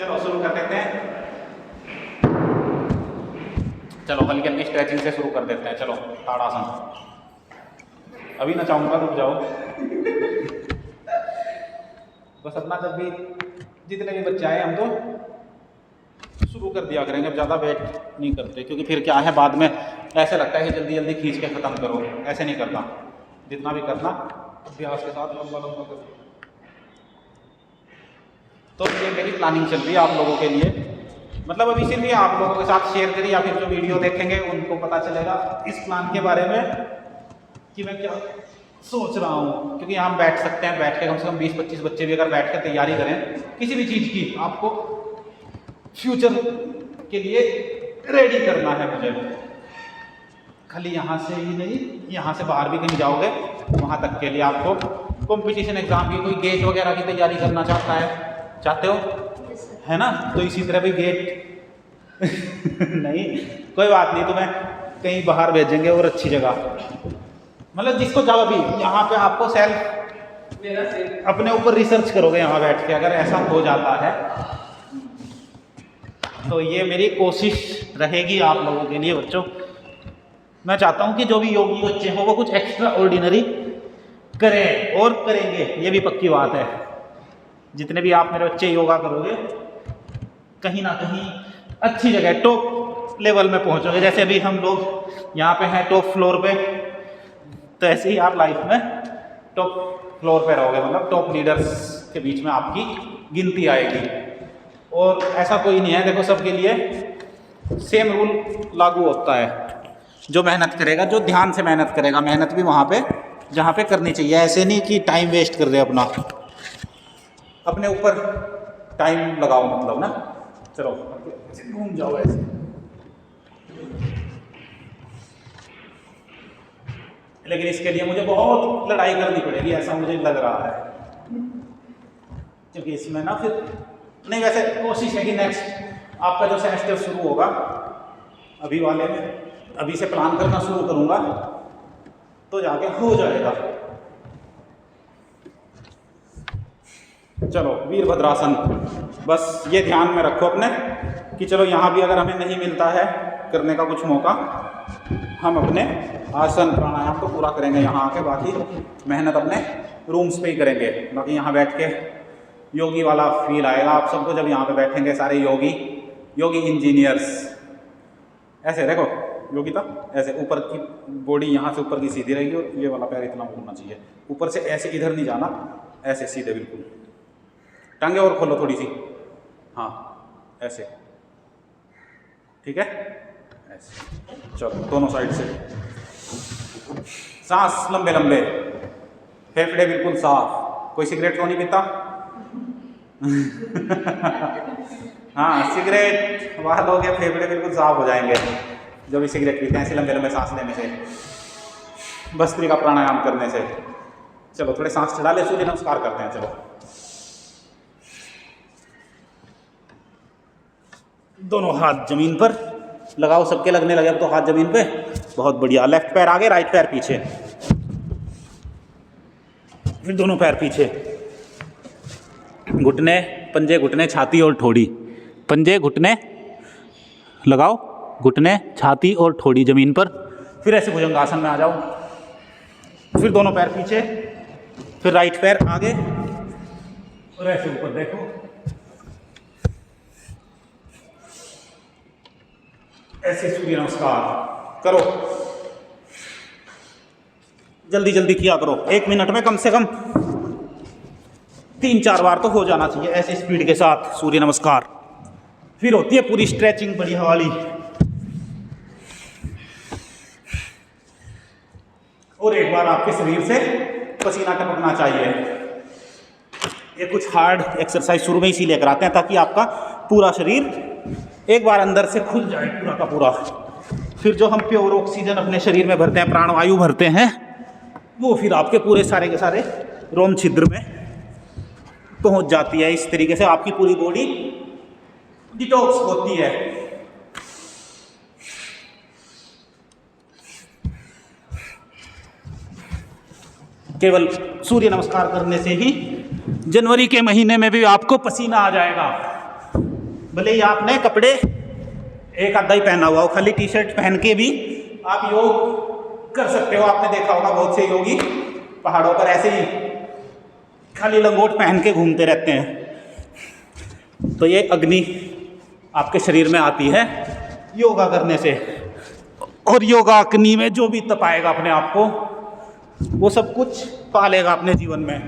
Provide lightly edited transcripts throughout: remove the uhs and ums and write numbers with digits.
चलो शुरू कर देते हैं। चलो हल्की हल्की स्ट्रेचिंग से शुरू कर देते हैं। चलो ताड़ासन। अभी ना चाहूँगा, रुक जाओ। बस अपना जब भी जितने भी बच्चे आए हम तो शुरू कर दिया करेंगे। अब ज़्यादा वेट नहीं करते, क्योंकि फिर क्या है बाद में ऐसे लगता है कि जल्दी जल्दी खींच के ख़त्म करो। ऐसे नहीं करना, जितना भी करना अभ्यास के साथ लंबा लंबा करो। तो ये मेरी प्लानिंग चल रही है आप लोगों के लिए, मतलब अब इसीलिए आप लोगों के साथ शेयर करी, या फिर जो वीडियो देखेंगे उनको पता चलेगा इस प्लान के बारे में कि मैं क्या सोच रहा हूँ। क्योंकि यहाँ बैठ सकते हैं, बैठ के कम से कम 20-25 बच्चे भी अगर बैठ कर तैयारी करें किसी भी चीज़ की, आपको फ्यूचर के लिए रेडी करना है मुझे। खाली यहाँ से ही नहीं, यहाँ से बाहर भी कहीं जाओगे वहाँ तक के लिए आपको कंपटीशन एग्जाम की, कोई गेट वगैरह की तैयारी करना चाहते हो है ना, तो इसी तरह भी गेट नहीं कोई बात नहीं, तुम्हें कहीं बाहर भेजेंगे और अच्छी जगह, मतलब जिसको जाओ। अभी यहाँ पे आपको सेल्फ अपने ऊपर रिसर्च करोगे यहाँ बैठ के, अगर ऐसा हो जाता है तो ये मेरी कोशिश रहेगी आप लोगों के लिए बच्चों। मैं चाहता हूँ कि जो भी योगी बच्चे हो वो कुछ एक्स्ट्रा ऑर्डिनरी करें और करेंगे, ये भी पक्की बात है। जितने भी आप मेरे बच्चे योगा करोगे कहीं ना कहीं अच्छी जगह टॉप लेवल में पहुँचोगे। जैसे अभी हम लोग यहाँ पे हैं टॉप फ्लोर पे, तो ऐसे ही आप लाइफ में टॉप फ्लोर पे रहोगे, मतलब टॉप लीडर्स के बीच में आपकी गिनती आएगी। और ऐसा कोई नहीं है, देखो सबके लिए सेम रूल लागू होता है। जो मेहनत करेगा, जो ध्यान से मेहनत करेगा, मेहनत भी वहाँ पे जहाँ पे करनी चाहिए। ऐसे नहीं कि टाइम वेस्ट कर दे अपना, अपने ऊपर टाइम लगाओ, मतलब ना। चलो घूम जाओ ऐसे। लेकिन इसके लिए मुझे बहुत लड़ाई करनी पड़ेगी, ऐसा मुझे लग रहा है, क्योंकि इसमें ना फिर नहीं, वैसे कोशिश है कि नेक्स्ट आपका जो सेमेस्टर शुरू होगा अभी वाले में, अभी से प्लान करना शुरू करूँगा तो जाके हो जाएगा। चलो वीरभद्रासन, बस ये ध्यान में रखो अपने कि चलो यहाँ भी अगर हमें नहीं मिलता है करने का कुछ मौका, हम अपने आसन प्राणायाम तो पूरा करेंगे यहाँ आके, बाकी मेहनत अपने रूम्स पे ही करेंगे। बाकी यहाँ बैठ के योगी वाला फील आएगा आप सबको जब यहाँ पे बैठेंगे सारे योगी इंजीनियर्स। ऐसे देखो योगी था, ऐसे ऊपर की बॉडी यहाँ से ऊपर की सीधी रहेगी और ये वाला पैर इतना मुड़ना चाहिए, ऊपर से ऐसे इधर नहीं जाना, ऐसे सीधे बिल्कुल। टांगे और खोलो थोड़ी सी, हाँ ऐसे, ठीक है ऐसे। चलो दोनों साइड से सांस लंबे लंबे, फेफड़े बिल्कुल साफ। कोई सिगरेट तो नहीं पीता? हाँ सिगरेट वहाँ लोगे फेफड़े बिल्कुल साफ हो जाएंगे जो भी सिगरेट पीते हैं ऐसे लंबे लंबे सांस लेने से, भस्त्रिका प्राणायाम करने से। चलो थोड़े सांस चढ़ा ले, सूर्य नमस्कार करते हैं। चलो दोनों हाथ जमीन पर लगाओ, सबके लगने लगे अब तो हाथ जमीन पे। बहुत बढ़िया। लेफ्ट पैर आगे, राइट पैर पीछे, फिर दोनों पैर पीछे। घुटने, पंजे, घुटने, छाती और ठोड़ी। पंजे, घुटने लगाओ, घुटने, छाती और ठोड़ी जमीन पर। फिर ऐसे भुजंगासन में आ जाओ, फिर दोनों पैर पीछे, फिर राइट पैर आगे और ऐसे ऊपर देखो। ऐसे सूर्य नमस्कार करो, जल्दी जल्दी किया करो। 1 मिनट में कम से कम 3-4 बार तो हो जाना चाहिए ऐसे स्पीड के साथ सूर्य नमस्कार। फिर होती है पूरी स्ट्रेचिंग बढ़िया वाली, और एक बार आपके शरीर से पसीना टपकना चाहिए। ये कुछ हार्ड एक्सरसाइज शुरू में इसीलिए कराते हैं ताकि आपका पूरा शरीर एक बार अंदर से खुल जाए पूरा का पूरा। फिर जो हम प्योर ऑक्सीजन अपने शरीर में भरते हैं, प्राणवायु भरते हैं, वो फिर आपके पूरे सारे के सारे रोम छिद्र में पहुंच जाती है। इस तरीके से आपकी पूरी बॉडी डिटॉक्स होती है। केवल सूर्य नमस्कार करने से ही जनवरी के महीने में भी आपको पसीना आ जाएगा। भले ही आपने कपड़े एक आधा ही पहना हुआ हो, खाली टी शर्ट पहन के भी आप योग कर सकते हो। आपने देखा होगा बहुत से योगी पहाड़ों पर ऐसे ही खाली लंगोट पहन के घूमते रहते हैं। तो ये अग्नि आपके शरीर में आती है योगा करने से, और योगा अग्नि में जो भी तपाएगा अपने आप को, वो सब कुछ पा लेगा अपने जीवन में।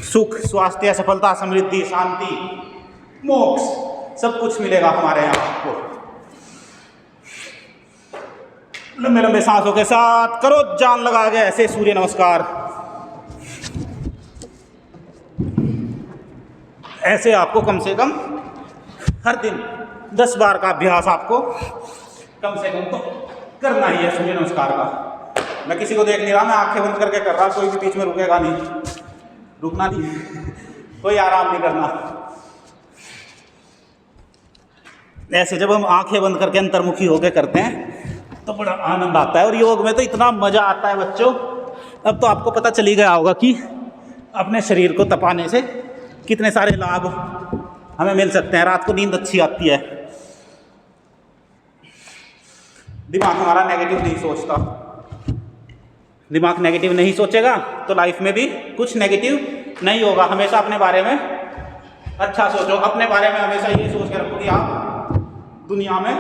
सुख, स्वास्थ्य, सफलता, समृद्धि, शांति, मोक्ष, सब कुछ मिलेगा हमारे यहाँ आपको। लंबे लंबे सांसों के साथ करो, जान लगा के ऐसे सूर्य नमस्कार। ऐसे आपको कम से कम हर दिन 10 बार का अभ्यास आपको कम से कम तो करना ही है सूर्य नमस्कार का। मैं किसी को देख नहीं रहा, मैं आंखें बंद करके कर रहा, कोई भी बीच में रुकेगा नहीं, रुकना नहीं, कोई आराम नहीं करना। ऐसे जब हम आंखें बंद करके अंतर्मुखी होकर करते हैं तो बड़ा आनंद आता है, और योग में तो इतना मजा आता है बच्चों। अब तो आपको पता चली गया होगा कि अपने शरीर को तपाने से कितने सारे लाभ हमें मिल सकते हैं। रात को नींद अच्छी आती है, दिमाग हमारा नेगेटिव नहीं सोचता। दिमाग नेगेटिव नहीं सोचेगा तो लाइफ में भी कुछ नेगेटिव नहीं होगा। हमेशा अपने बारे में अच्छा सोचो, अपने बारे में हमेशा ये सोच के रखो कि आप दुनिया में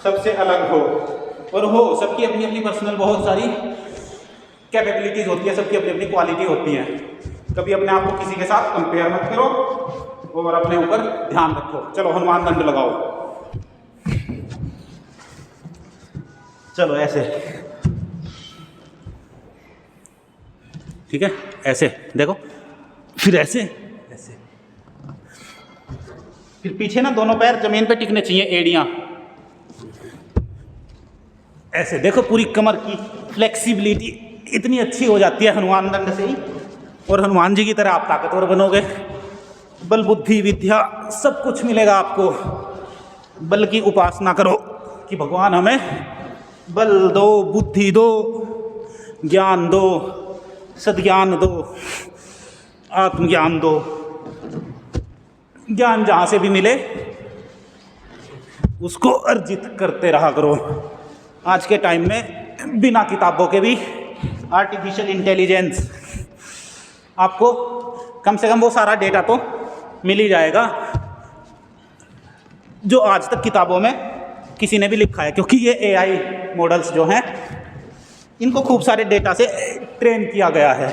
सबसे अलग हो, और हो। सबकी अपनी अपनी पर्सनल बहुत सारी कैपेबिलिटीज़ होती है, सबकी अपनी अपनी क्वालिटी होती है। कभी अपने आप को किसी के साथ कंपेयर मत करो और अपने ऊपर ध्यान रखो। चलो हनुमान दंड लगाओ, चलो ऐसे, ठीक है, ऐसे देखो, फिर ऐसे ऐसे, फिर पीछे ना दोनों पैर जमीन पे टिकने चाहिए, एड़ियां ऐसे देखो। पूरी कमर की फ्लेक्सिबिलिटी इतनी अच्छी हो जाती है हनुमान दंड से ही, और हनुमान जी की तरह आप ताकतवर बनोगे। बल बुद्धि विद्या सब कुछ मिलेगा आपको। बल की उपासना करो कि भगवान हमें बल दो, बुद्धि दो, ज्ञान दो, सद्ज्ञान दो, आत्मज्ञान दो। ज्ञान जहाँ से भी मिले उसको अर्जित करते रहा करो। आज के टाइम में बिना किताबों के भी आर्टिफिशियल इंटेलिजेंस, आपको कम से कम वो सारा डेटा तो मिल ही जाएगा जो आज तक किताबों में किसी ने भी लिखा है, क्योंकि ये एआई मॉडल्स जो हैं इनको खूब सारे डेटा से ट्रेन किया गया है।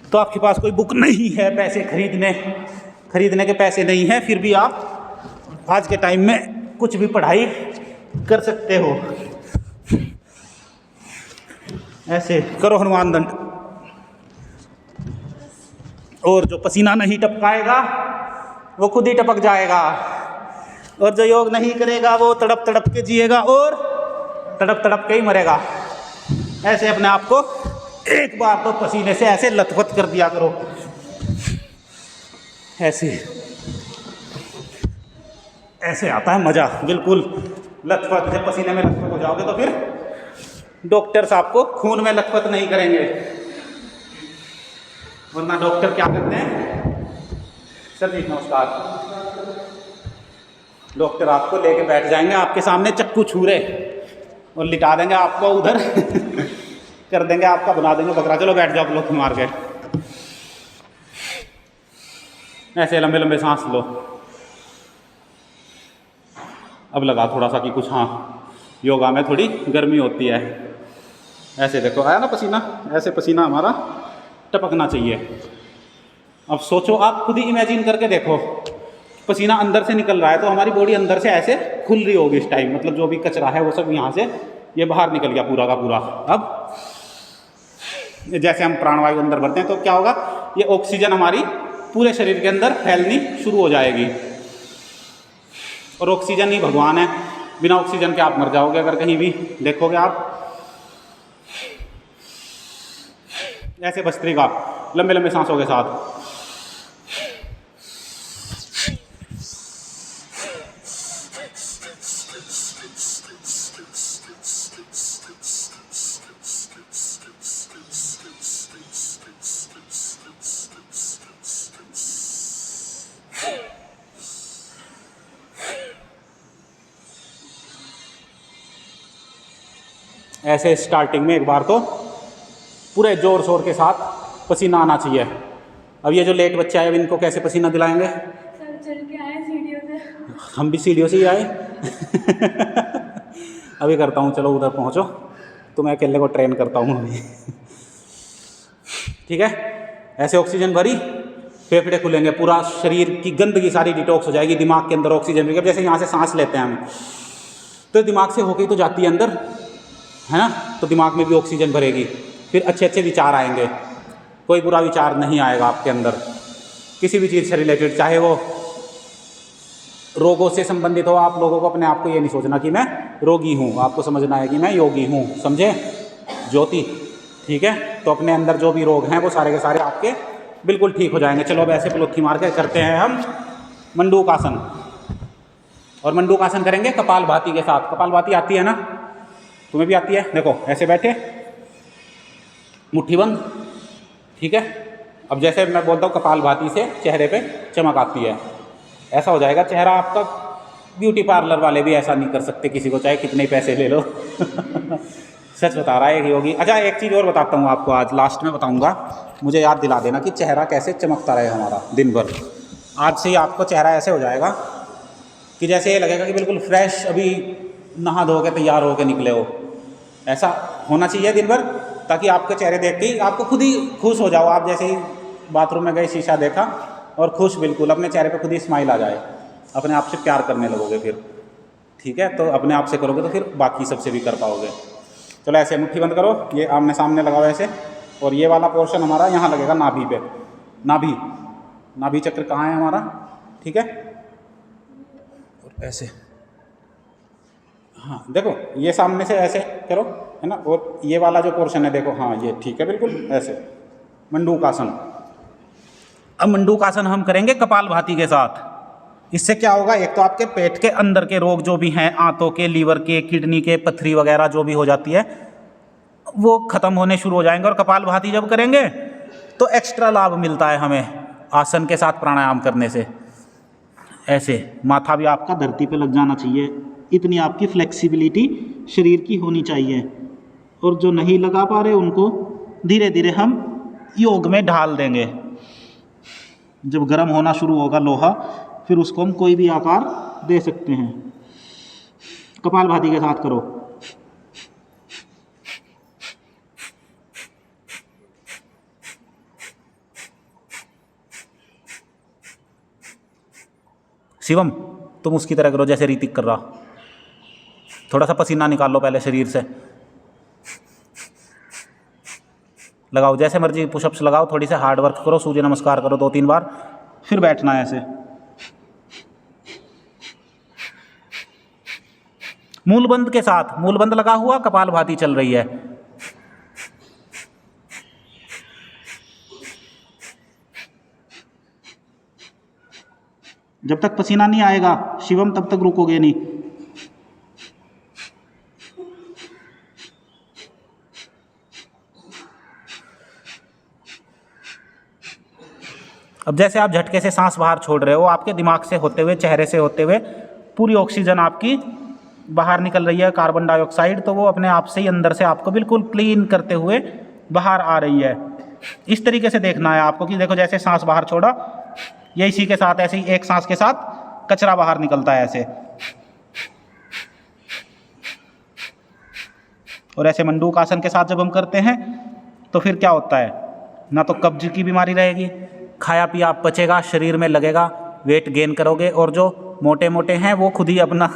तो आपके पास कोई बुक नहीं है, पैसे खरीदने के पैसे नहीं हैं, फिर भी आप आज के टाइम में कुछ भी पढ़ाई कर सकते हो। ऐसे करो हनुमान दंड, और जो पसीना नहीं टपकाएगा वो खुद ही टपक जाएगा, और जो योग नहीं करेगा वो तड़प तड़प के जिएगा और तड़प तड़प के ही मरेगा। ऐसे अपने आप को एक बार तो पसीने से ऐसे लथपथ कर दिया करो, ऐसे आता है मज़ा, बिल्कुल लथपथ। जब पसीने में लथपथ हो जाओगे तो फिर डॉक्टर्स आपको खून में लथपथ नहीं करेंगे, वरना डॉक्टर क्या करते हैं, सर जी नमस्कार, डॉक्टर आपको लेके बैठ जाएंगे आपके सामने चक्कू छुरे और लिटा देंगे आपको उधर कर देंगे, आपका बना देंगे बकरा। चलो बैठ जाओ ब्लॉक मार के। ऐसे लंबे लंबे सांस लो। अब लगा थोड़ा सा कि कुछ, हाँ योगा में थोड़ी गर्मी होती है। ऐसे देखो आया ना पसीना, ऐसे पसीना हमारा टपकना चाहिए। अब सोचो, आप खुद ही इमेजिन करके देखो, पसीना अंदर से निकल रहा है तो हमारी बॉडी अंदर से ऐसे खुल रही होगी इस टाइम, मतलब जो भी कचरा है वो सब यहाँ से ये बाहर निकल गया पूरा का पूरा। अब जैसे हम प्राणवायु अंदर भरते हैं तो क्या होगा, ये ऑक्सीजन हमारी पूरे शरीर के अंदर फैलनी शुरू हो जाएगी। और ऑक्सीजन ही भगवान है, बिना ऑक्सीजन के आप मर जाओगे अगर कहीं भी देखोगे आप। ऐसे भस्त्रिका लंबे लंबे सांसों के साथ। ऐसे स्टार्टिंग में एक बार तो पूरे ज़ोर शोर के साथ पसीना आना चाहिए। अब ये जो लेट बच्चे आए इनको कैसे पसीना दिलाएंगे? सर चल के आए सीढ़ियों से। हम भी सीढ़ियों से ही आए। अभी करता हूँ, चलो उधर पहुँचो तो मैं अकेले को ट्रेन करता हूँ अभी। ठीक है, ऐसे ऑक्सीजन भरी, फेफड़े खुलेंगे, पूरा शरीर की गंदगी सारी डिटॉक्स हो जाएगी, दिमाग के अंदर ऑक्सीजन। जैसे यहाँ से सांस लेते हैं हम तो दिमाग से होके तो जाती है अंदर, है ना, तो दिमाग में भी ऑक्सीजन भरेगी, फिर अच्छे अच्छे विचार आएंगे, कोई बुरा विचार नहीं आएगा आपके अंदर किसी भी चीज़ से रिलेटेड, चाहे वो रोगों से संबंधित हो। आप लोगों को अपने आप को ये नहीं सोचना कि मैं रोगी हूँ, आपको समझना है कि मैं योगी हूँ, समझे ज्योति? ठीक है, तो अपने अंदर जो भी रोग हैं वो सारे के सारे आपके बिल्कुल ठीक हो जाएंगे। चलो अब ऐसे पलुत्थी मार के करते हैं हम मंडूक आसन, और मंडूक आसन करेंगे कपालभाति के साथ। कपालभाति आती है ना, तुम्हें भी आती है? देखो ऐसे बैठे, मुट्ठी बंद, ठीक है। अब जैसे मैं बोलता हूँ कपालभाति से चेहरे पे चमक आती है, ऐसा हो जाएगा चेहरा आपका। ब्यूटी पार्लर वाले भी ऐसा नहीं कर सकते किसी को, चाहे कितने पैसे ले लो। सच बता रहा है योगी। अच्छा एक चीज़ और बताता हूँ आपको, आज लास्ट में बताऊँगा, मुझे याद दिला देना कि चेहरा कैसे चमकता रहे हमारा दिन भर। आज से ही आपको चेहरा ऐसे हो जाएगा कि जैसे ये लगेगा कि बिल्कुल फ्रेश, अभी नहा धो के तैयार होकर निकले हो। ऐसा होना चाहिए दिन भर, ताकि आपके चेहरे देख के ही आपको खुद ही खुश हो जाओ। आप जैसे ही बाथरूम में गए, शीशा देखा और खुश, बिल्कुल अपने चेहरे पे खुद ही स्माइल आ जाए, अपने आप से प्यार करने लगोगे फिर। ठीक है, तो अपने आप से करोगे तो फिर बाकी सबसे भी कर पाओगे। चलो ऐसे मुट्ठी बंद करो, ये आमने सामने लगाओ ऐसे, और ये वाला पोर्शन हमारा यहाँ लगेगा नाभि पे। नाभि चक्र कहाँ है हमारा? ठीक है, और ऐसे, हाँ देखो ये सामने से ऐसे करो, है ना, और ये वाला जो पोर्शन है देखो, हाँ ये ठीक है, बिल्कुल ऐसे मंडूक आसन। अब मंडूक आसन हम करेंगे कपालभाति के साथ। इससे क्या होगा, एक तो आपके पेट के अंदर के रोग जो भी हैं, आंतों के, लीवर के, किडनी के, पथरी वगैरह जो भी हो जाती है वो खत्म होने शुरू हो जाएंगे। और कपालभाति जब करेंगे तो एक्स्ट्रा लाभ मिलता है हमें आसन के साथ प्राणायाम करने से। ऐसे माथा भी आपका धरती पे लग जाना चाहिए, इतनी आपकी फ्लेक्सिबिलिटी शरीर की होनी चाहिए। और जो नहीं लगा पा रहे उनको धीरे धीरे हम योग में ढाल देंगे। जब गर्म होना शुरू होगा लोहा, फिर उसको हम कोई भी आकार दे सकते हैं। कपालभाति के साथ करो। शिवम तुम उसकी तरह करो जैसे ऋतिक कर रहा। थोड़ा सा पसीना निकाल लो पहले शरीर से, लगाओ जैसे मर्जी, पुशअप्स लगाओ, थोड़ी से हार्ड वर्क करो, सूर्य नमस्कार करो 2-3 बार, फिर बैठना है ऐसे। मूलबंद के साथ, मूलबंद लगा हुआ, कपालभाति चल रही है। जब तक पसीना नहीं आएगा शिवम तब तक रुकोगे नहीं। अब जैसे आप झटके से सांस बाहर छोड़ रहे हो, आपके दिमाग से होते हुए, चेहरे से होते हुए पूरी ऑक्सीजन आपकी बाहर निकल रही है, कार्बन डाइऑक्साइड, तो वो अपने आप से ही अंदर से आपको बिल्कुल क्लीन करते हुए बाहर आ रही है। इस तरीके से देखना है आपको कि देखो जैसे सांस बाहर छोड़ा, ये इसी के साथ ऐसे ही एक सांस के साथ कचरा बाहर निकलता है ऐसे। और ऐसे मंडूक आसन के साथ जब हम करते हैं तो फिर क्या होता है, ना तो कब्ज की बीमारी रहेगी, खाया पिया पचेगा, शरीर में लगेगा, वेट गेन करोगे, और जो मोटे मोटे हैं वो खुद ही अपना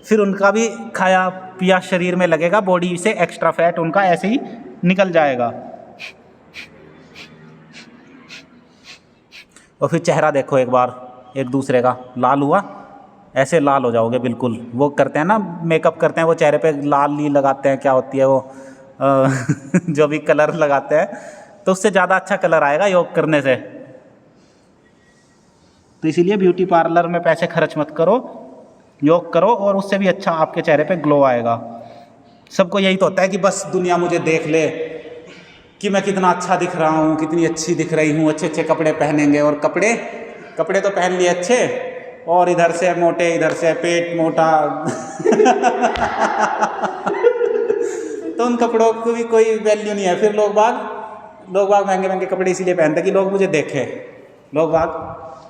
फिर उनका भी खाया पिया शरीर में लगेगा, बॉडी से एक्स्ट्रा फैट उनका ऐसे ही निकल जाएगा। और फिर चेहरा देखो एक बार एक दूसरे का, लाल हुआ, ऐसे लाल हो जाओगे बिल्कुल। वो करते हैं ना मेकअप करते हैं, वो चेहरे पे लाल ली लगाते हैं, क्या होती है वो जो भी कलर लगाते हैं, तो उससे ज़्यादा अच्छा कलर आएगा योग करने से। तो इसीलिए ब्यूटी पार्लर में पैसे खर्च मत करो, योग करो, और उससे भी अच्छा आपके चेहरे पे ग्लो आएगा। सबको यही तो होता है कि बस दुनिया मुझे देख ले कि मैं कितना अच्छा दिख रहा हूँ, कितनी अच्छी दिख रही हूँ, अच्छे अच्छे कपड़े पहनेंगे। और कपड़े तो पहन लिए अच्छे, और इधर से मोटे, इधर से पेट मोटा तो उन कपड़ों को भी कोई वैल्यू नहीं है। फिर लोग बाग महंगे महंगे कपड़े इसीलिए पहनते हैं कि लोग मुझे देखें। लोग बाग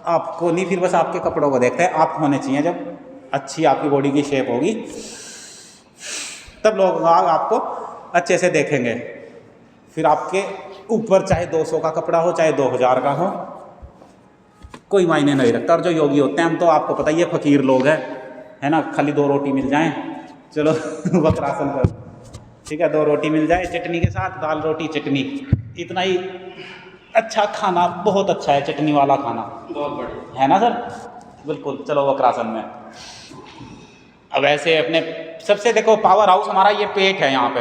आपको नहीं, फिर बस आपके कपड़ों को देखते हैं। आप होने चाहिए, जब अच्छी आपकी बॉडी की शेप होगी तब लोग बाग आपको अच्छे से देखेंगे। फिर आपके ऊपर चाहे 200 का कपड़ा हो चाहे 2000 का हो, कोई मायने नहीं रखता। और जो योगी होते हैं, हम तो आपको पता ही है फकीर लोग हैं, है ना, खाली 2 रोटी मिल जाएं, चलो वक्रासन करो, ठीक है, 2 रोटी मिल जाए चटनी के साथ, दाल रोटी चटनी, इतना ही अच्छा खाना, बहुत अच्छा है चटनी वाला खाना, बहुत बढ़िया है ना सर। बिल्कुल, चलो वक्रासन में। अब ऐसे अपने सबसे देखो पावर हाउस हमारा ये पेट है यहाँ पे,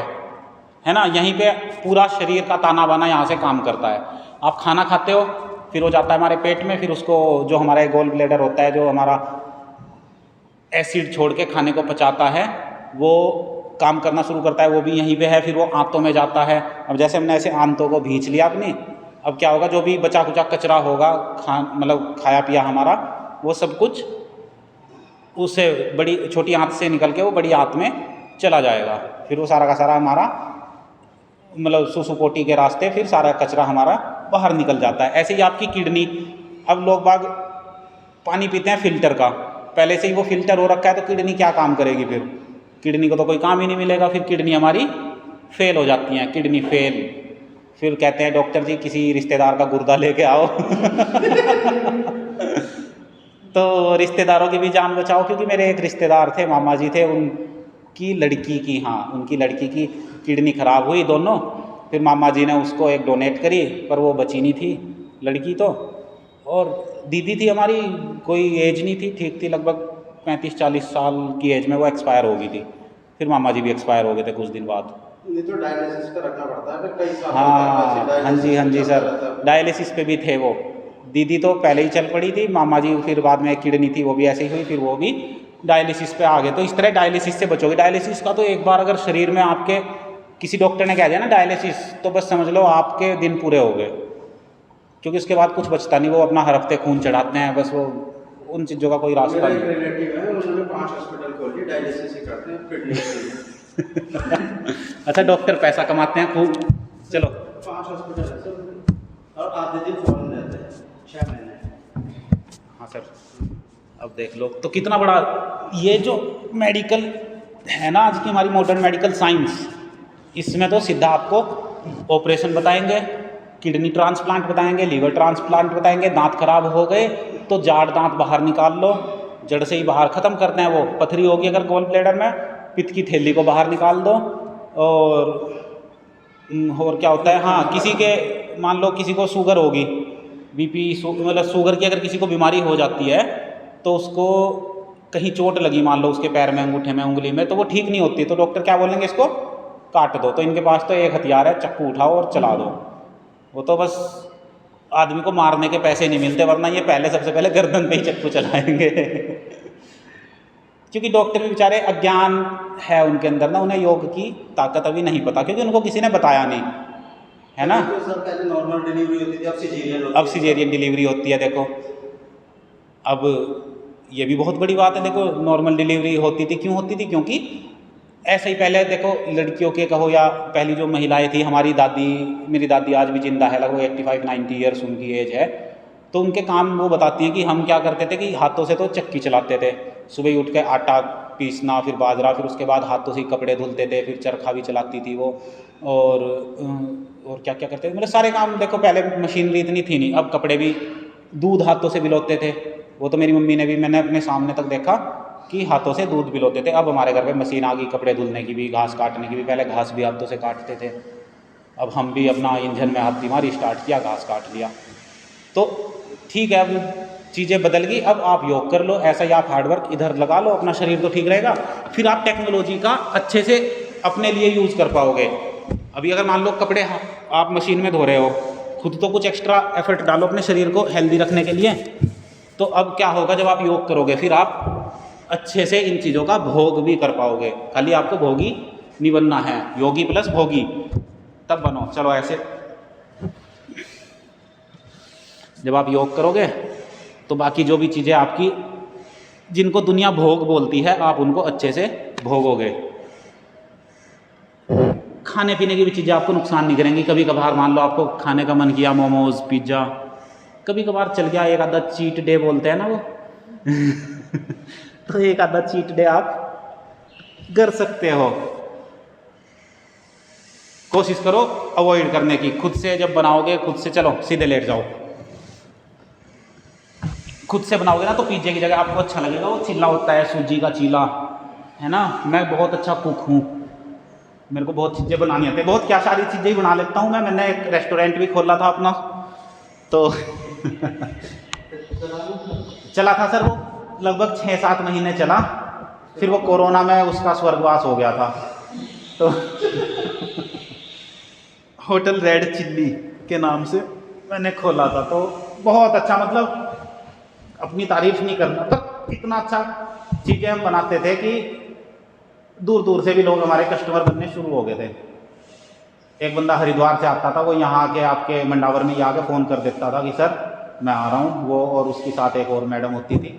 है ना, यहीं पे पूरा शरीर का ताना बाना यहाँ से काम करता है। आप खाना खाते हो, फिर वो जाता है हमारे पेट में, फिर उसको जो हमारा गोल ब्लैडर होता है, जो हमारा एसिड छोड़ के खाने को पचाता है, वो काम करना शुरू करता है, वो भी यहीं पे है। फिर वो आंतों में जाता है। अब जैसे हमने ऐसे आंतों को भींच लिया अपनी, अब क्या होगा, जो भी बचा कुचा कचरा होगा मतलब खाया पिया हमारा, वो सब कुछ उससे बड़ी छोटी आंत से निकल के वो बड़ी आंत में चला जाएगा। फिर वो सारा का सारा हमारा मतलब सुसुपोटी के रास्ते फिर सारा कचरा हमारा बाहर निकल जाता है। ऐसे ही आपकी किडनी, अब लोग बाग पानी पीते हैं फिल्टर का, पहले से ही वो फिल्टर हो रखा है, तो किडनी क्या काम करेगी, फिर किडनी को तो कोई काम ही नहीं मिलेगा, फिर किडनी हमारी फेल हो जाती हैं, किडनी फेल। फिर कहते हैं डॉक्टर जी किसी रिश्तेदार का गुर्दा लेके आओ तो रिश्तेदारों की भी जान बचाओ, क्योंकि मेरे एक रिश्तेदार थे, मामा जी थे, उनकी लड़की की, हाँ उनकी लड़की की किडनी खराब हुई दोनों। फिर मामा जी ने उसको एक डोनेट करी, पर वो बची नहीं थी लड़की तो। और दीदी थी हमारी, कोई एज नहीं थी, ठीक थी, लगभग 35-40 साल की एज में वो एक्सपायर हो गई थी। फिर मामा जी भी एक्सपायर हो गए थे कुछ दिन बाद। नहीं तो डायलिसिस पे रखना पड़ता है, कई साल हाँ जी सर, डायलिसिस पे भी थे वो। दीदी तो पहले ही चल पड़ी थी, मामा जी फिर बाद में किडनी थी वो भी ऐसे ही हुई, फिर वो भी डायलिसिस पे आ गए। तो इस तरह डायलिसिस से बचोगे। डायलिसिस का तो एक बार अगर शरीर में आपके किसी डॉक्टर ने कह दिया ना डायलिसिस, तो बस समझ लो आपके दिन पूरे हो गए, क्योंकि उसके बाद कुछ बचता नहीं। वो अपना हर हफ्ते खून चढ़ाते हैं, बस वो उन चीज़ों का कोई रास्ता नहीं। मेरा एक रिलेटिव है, उन्होंने 5 हॉस्पिटल खोल लिए, डायलिसिस ही करते हैं, फिटनेस के लिए। अच्छा, डॉक्टर पैसा कमाते हैं खूब। चलो 5 हॉस्पिटल है सर, और आधे दिन फॉरेन रहते हैं, 6 महीने। हाँ सर, अब देख लो तो कितना बड़ा ये जो मेडिकल है ना, आज की हमारी मॉडर्न मेडिकल साइंस, इसमें तो सीधा आपको ऑपरेशन बताएंगे, किडनी ट्रांसप्लांट बताएंगे, लीवर ट्रांसप्लांट बताएंगे, दांत खराब हो गए तो जाड़ दांत बाहर निकाल लो, जड़ से ही बाहर ख़त्म करते हैं। वो पथरी होगी अगर गोल ब्लैडर में, पित्त की थैली को बाहर निकाल दो। और क्या होता है, हाँ किसी के मान लो किसी को शुगर होगी, बीपी मतलब शुगर की अगर किसी को बीमारी हो जाती है, तो उसको कहीं चोट लगी मान लो उसके पैर में, अंगूठे में, उंगली में, तो वो ठीक नहीं होती, तो डॉक्टर क्या बोलेंगे, इसको काट दो। तो इनके पास तो एक हथियार है, चक्कू उठाओ और चला दो। वो तो बस आदमी को मारने के पैसे नहीं मिलते, वरना ये पहले सबसे पहले गर्दन पे ही चक्कू चलाएंगे क्योंकि डॉक्टर भी बेचारे अज्ञान है उनके अंदर ना, उन्हें योग की ताकत अभी नहीं पता, क्योंकि उनको किसी ने बताया नहीं, है ना। तो सर पहले नॉर्मल डिलीवरी होती थी, अब सिजेरियन डिलीवरी होती है। देखो अब ये भी बहुत बड़ी बात है। देखो नॉर्मल डिलीवरी होती थी, क्यों होती थी, क्योंकि ऐसे ही पहले देखो लड़कियों के कहो या पहली जो महिलाएं थी, हमारी दादी, मेरी दादी आज भी जिंदा है, लगभग 85-90 ईयर्स उनकी एज है, तो उनके काम वो बताती हैं कि हम क्या करते थे कि हाथों से तो चक्की चलाते थे, सुबह उठ के आटा पीसना, फिर बाजरा, फिर उसके बाद हाथों से कपड़े धुलते थे, फिर चरखा भी चलाती थी वो, और क्या क्या करते थे, मतलब सारे काम। देखो पहले मशीनरी इतनी थी नहीं, अब कपड़े भी दूध हाथों से बिलोते थे। वो तो मेरी मम्मी ने भी, मैंने अपने सामने तक देखा कि हाथों से दूध बिलोते थे। अब हमारे घर पे मशीन आ गई कपड़े धुलने की भी, घास काटने की भी। पहले घास भी हाथों से काटते थे, अब हम भी अपना इंजन में हाथ मारी स्टार्ट किया, घास काट लिया। तो ठीक है, अब चीज़ें बदल गई, अब आप योग कर लो, ऐसा ही आप हार्डवर्क इधर लगा लो, अपना शरीर तो ठीक रहेगा। फिर आप टेक्नोलॉजी का अच्छे से अपने लिए यूज़ कर पाओगे। अभी अगर मान लो कपड़े आप मशीन में धो रहे हो, खुद तो कुछ एक्स्ट्रा एफर्ट डालो अपने शरीर को हेल्दी रखने के लिए। तो अब क्या होगा, जब आप योग करोगे फिर आप अच्छे से इन चीज़ों का भोग भी कर पाओगे। खाली आपको भोगी नहीं बनना है, योगी प्लस भोगी तब बनो। चलो ऐसे जब आप योग करोगे तो बाकी जो भी चीज़ें आपकी जिनको दुनिया भोग बोलती है आप उनको अच्छे से भोगोगे। खाने पीने की भी चीज़ें आपको नुकसान नहीं करेंगी। कभी कभार मान लो आपको खाने का मन किया, मोमोज़, पिज़्ज़ा, कभी कभार चल गया, एक आधा चीट डे बोलते हैं ना वो तो एक आधा चीट डे आप कर सकते हो। कोशिश करो अवॉइड करने की। खुद से जब बनाओगे, खुद से चलो सीधे लेट जाओ, खुद से बनाओगे ना तो पिज्जे की जगह आपको अच्छा लगेगा। वो चीला होता है, सूजी का चीला, है ना। मैं बहुत अच्छा कुक हूँ, मेरे को बहुत चीज़ें बनानी आती है, बहुत क्या सारी चीज़ें ही बना लेता हूँ मैं। मैंने एक रेस्टोरेंट भी खोला था अपना, तो चला था सर वो लगभग 6-7 महीने चला, फिर वो कोरोना में उसका स्वर्गवास हो गया था। तो होटल रेड चिल्ली के नाम से मैंने खोला था, तो बहुत अच्छा, मतलब अपनी तारीफ नहीं करना, पर इतना अच्छा चीज़ें हम बनाते थे कि दूर दूर से भी लोग हमारे कस्टमर बनने शुरू हो गए थे। एक बंदा हरिद्वार से आता था, वो यहाँ आके आपके मंडावर में ही आके फ़ोन कर देता था कि सर मैं आ रहा हूँ। वो और उसके साथ एक और मैडम होती थी,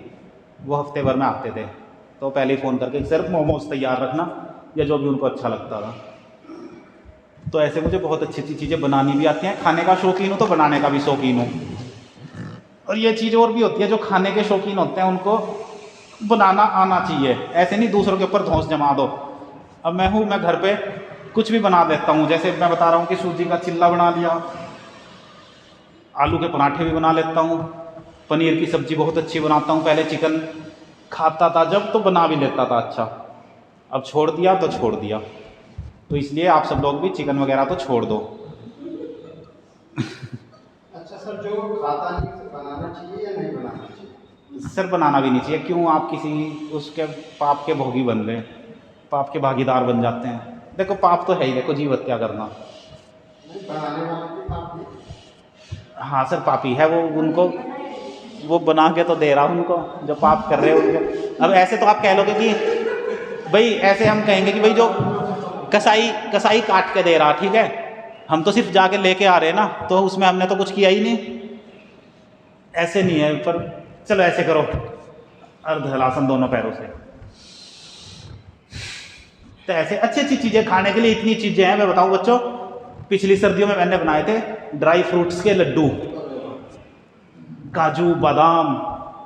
वो हफ्ते भर में आते थे, तो पहले ही फ़ोन करके सिर्फ मोमोज तैयार रखना या जो भी उनको अच्छा लगता था। तो ऐसे मुझे बहुत अच्छी अच्छी चीज़ें बनानी भी आती हैं। खाने का शौकीन हूँ तो बनाने का भी शौकीन हूँ। और ये चीज़ और भी होती है, जो खाने के शौकीन होते हैं उनको बनाना आना चाहिए, ऐसे नहीं दूसरों के ऊपर धौंस जमा दो। अब मैं घर पे कुछ भी बना देता हूँ, जैसे मैं बता रहा हूँ कि सूजी का चिल्ला बना लिया, आलू के पराठे भी बना लेता हूँ, पनीर की सब्ज़ी बहुत अच्छी बनाता हूँ। पहले चिकन खाता था जब, तो बना भी लेता था अच्छा, अब छोड़ दिया तो छोड़ दिया। तो इसलिए आप सब लोग भी चिकन वगैरह तो छोड़ दो। अच्छा सर, जो खाता नहीं उसे बनाना चाहिए या नहीं बनाना चाहिए? सर बनाना भी नहीं चाहिए। क्यों आप किसी उसके पाप के भोगी बन रहे हैं, पाप के भागीदार बन जाते हैं। देखो पाप तो है ही, देखो जीव हत्या करना। नहीं, बनाने वाला भी पाप नहीं। हाँ सर पापी है वो, उनको वो बना के तो दे रहा उनको जो पाप कर रहे हैं उनके। अब ऐसे तो आप कह लोगे कि भाई, ऐसे हम कहेंगे कि भाई जो कसाई काट के दे रहा, ठीक है, हम तो सिर्फ जाके लेके आ रहे हैं ना, तो उसमें हमने तो कुछ किया ही नहीं। ऐसे नहीं है, पर चलो ऐसे करो, अर्ध हलासन दोनों पैरों से। तो ऐसे अच्छी अच्छी चीज़ें खाने के लिए इतनी चीज़ें हैं। मैं बताऊं बच्चों, पिछली सर्दियों में मैंने बनाए थे ड्राई फ्रूट्स के लड्डू, काजू, बादाम,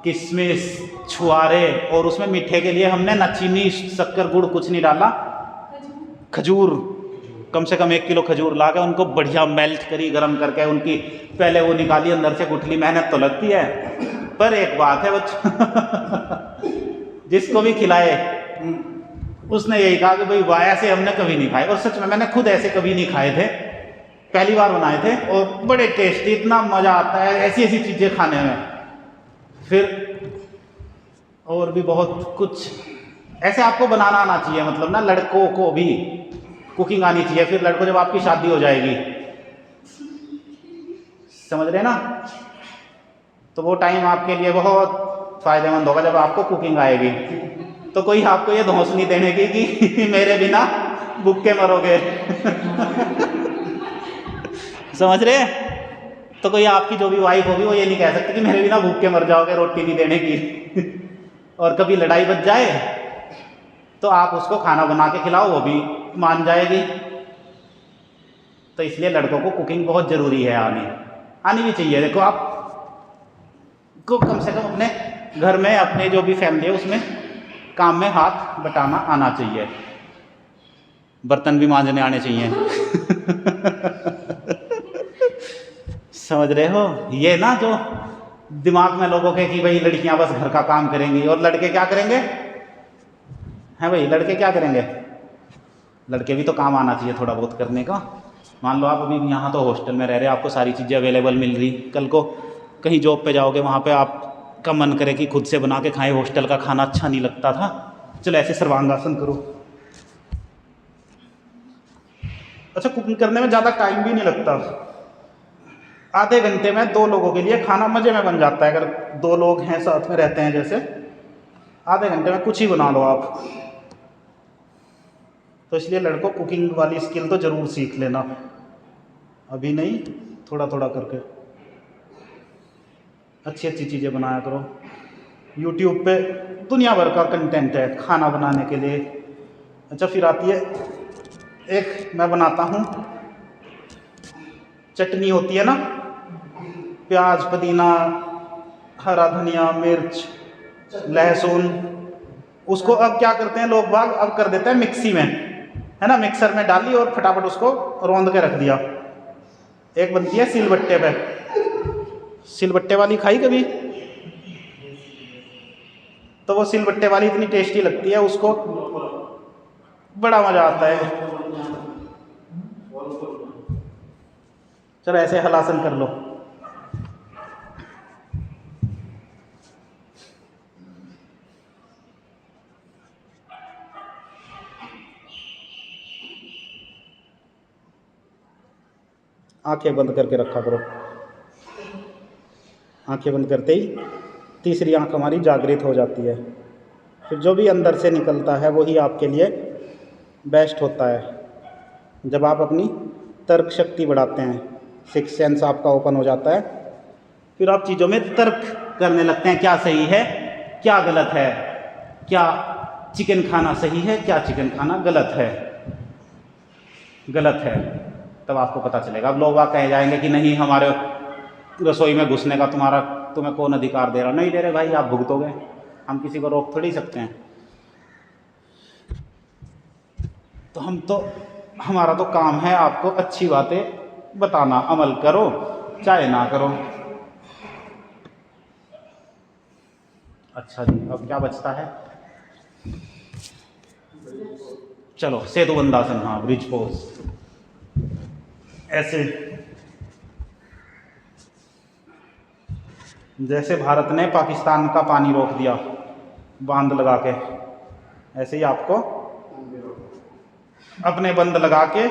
किशमिश, छुआरे, और उसमें मीठे के लिए हमने ना चीनी, शक्कर, गुड़ कुछ नहीं डाला, खजूर, कम से कम 1 किलो खजूर ला के उनको बढ़िया मेल्ट करी, गर्म करके उनकी पहले वो निकाली, अंदर से गुठली। मेहनत तो लगती है, पर एक बात है बच्चों जिसको भी खिलाए उसने यही कहा कि भाई वाह, ऐसे हमने कभी नहीं खाए। और सच में मैंने खुद ऐसे कभी नहीं खाए थे, पहली बार बनाए थे, और बड़े टेस्टी, इतना मज़ा आता है ऐसी ऐसी चीज़ें खाने में। फिर और भी बहुत कुछ ऐसे आपको बनाना आना चाहिए, मतलब ना लड़कों को भी कुकिंग आनी चाहिए। फिर लड़कों जब आपकी शादी हो जाएगी, समझ रहे ना, तो वो टाइम आपके लिए बहुत फ़ायदेमंद होगा जब आपको कुकिंग आएगी। तो कोई आपको ये धौंस नहीं देने की कि मेरे बिना भूखे मरोगे समझ रहे? तो कोई आपकी जो भी वाइफ होगी वो ये नहीं कह सकती कि मेरे बिना भूखे मर जाओगे, रोटी नहीं देने की और कभी लड़ाई बच जाए तो आप उसको खाना बना के खिलाओ, वो भी मान जाएगी। तो इसलिए लड़कों को कुकिंग बहुत ज़रूरी है, आनी भी चाहिए। देखो आप को कम से कम अपने घर में, अपने जो भी फैमिली है उसमें काम में हाथ बटाना आना चाहिए, बर्तन भी मांजने आने चाहिए समझ रहे हो? ये ना जो दिमाग में लोगों के कि भाई लड़कियां बस घर का काम करेंगी और लड़के क्या करेंगे, हैं भाई लड़के क्या करेंगे? लड़के भी तो काम आना चाहिए थोड़ा बहुत करने का। मान लो आप अभी यहाँ तो हॉस्टल में रह रहे, आपको सारी चीज़ें अवेलेबल मिल रही, कल को कहीं जॉब पे जाओगे, वहाँ पे आपका मन करे कि खुद से बना के खाएं, हॉस्टल का खाना अच्छा नहीं लगता था, चलो ऐसे सर्वांगासन करो। अच्छा, कुकिंग करने में ज़्यादा टाइम भी नहीं लगता, आधे घंटे में 2 लोगों के लिए खाना मज़े में बन जाता है। अगर 2 लोग हैं साथ में रहते हैं जैसे, आधे घंटे में कुछ ही बना लो आप। तो इसलिए लड़कों कुकिंग वाली स्किल तो ज़रूर सीख लेना, अभी नहीं, थोड़ा थोड़ा करके अच्छी अच्छी चीज़ें बनाया करो। यूट्यूब पे दुनिया भर का कंटेंट है खाना बनाने के लिए। अच्छा, फिर आती है एक मैं बनाता हूँ चटनी होती है ना, प्याज, पुदीना, हरा धनिया, मिर्च, लहसुन, उसको अब क्या करते हैं लोग बाग, अब कर देते हैं मिक्सी में, है ना, मिक्सर में डाली और फटाफट उसको रौंद के रख दिया। एक बनती है सिलबट्टे पे, सिलबट्टे वाली खाई कभी? तो वो सिलबट्टे वाली इतनी टेस्टी लगती है, उसको बड़ा मज़ा आता है। चलो ऐसे हलासन कर लो। आंखें बंद करके रखा करो। आंखें बंद करते ही तीसरी आंख हमारी जागृत हो जाती है। फिर जो भी अंदर से निकलता है वही आपके लिए बेस्ट होता है। जब आप अपनी तर्क शक्ति बढ़ाते हैं, सिक्स सेंस आपका ओपन हो जाता है, फिर आप चीज़ों में तर्क करने लगते हैं, क्या सही है क्या गलत है, क्या चिकन खाना सही है क्या चिकन खाना गलत है, गलत है। तब आपको पता चलेगा। अब लोग कहे जाएंगे कि नहीं हमारे रसोई में घुसने का तुम्हें कौन अधिकार दे रहा? नहीं दे रहे भाई, आप भुगतोगे, हम किसी को रोक थोड़ी सकते हैं। तो हमारा तो काम है आपको अच्छी बातें बताना, अमल करो चाहे ना करो। अच्छा जी, अब क्या बचता है? चलो सेतु बंदासन, हाँ, ब्रिज पोज। ऐसे जैसे भारत ने पाकिस्तान का पानी रोक दिया बांध लगा के, ऐसे ही आपको अपने बंद लगा के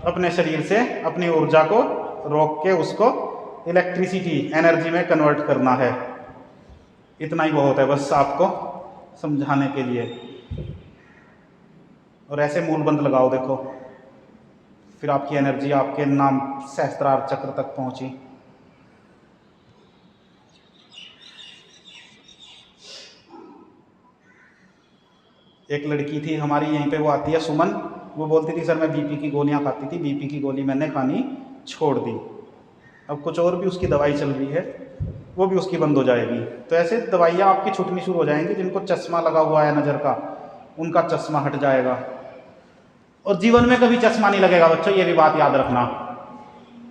अपने शरीर से अपनी ऊर्जा को रोक के उसको इलेक्ट्रिसिटी, एनर्जी में कन्वर्ट करना है। इतना ही बहुत है बस आपको समझाने के लिए। और ऐसे मूल बंद लगाओ, देखो फिर आपकी एनर्जी आपके नाम सहस्त्रार चक्र तक पहुंची। एक लड़की थी हमारी यहीं पे, वो आती है सुमन, वो बोलती थी सर मैं बीपी की गोलियां खाती थी, बीपी की गोली मैंने खानी छोड़ दी, अब कुछ और भी उसकी दवाई चल रही है, वो भी उसकी बंद हो जाएगी। तो ऐसे दवाइयाँ आपकी छूटनी शुरू हो जाएंगी। जिनको चश्मा लगा हुआ है नज़र का, उनका चश्मा हट जाएगा। और जीवन में कभी चश्मा नहीं लगेगा बच्चों, ये भी बात याद रखना।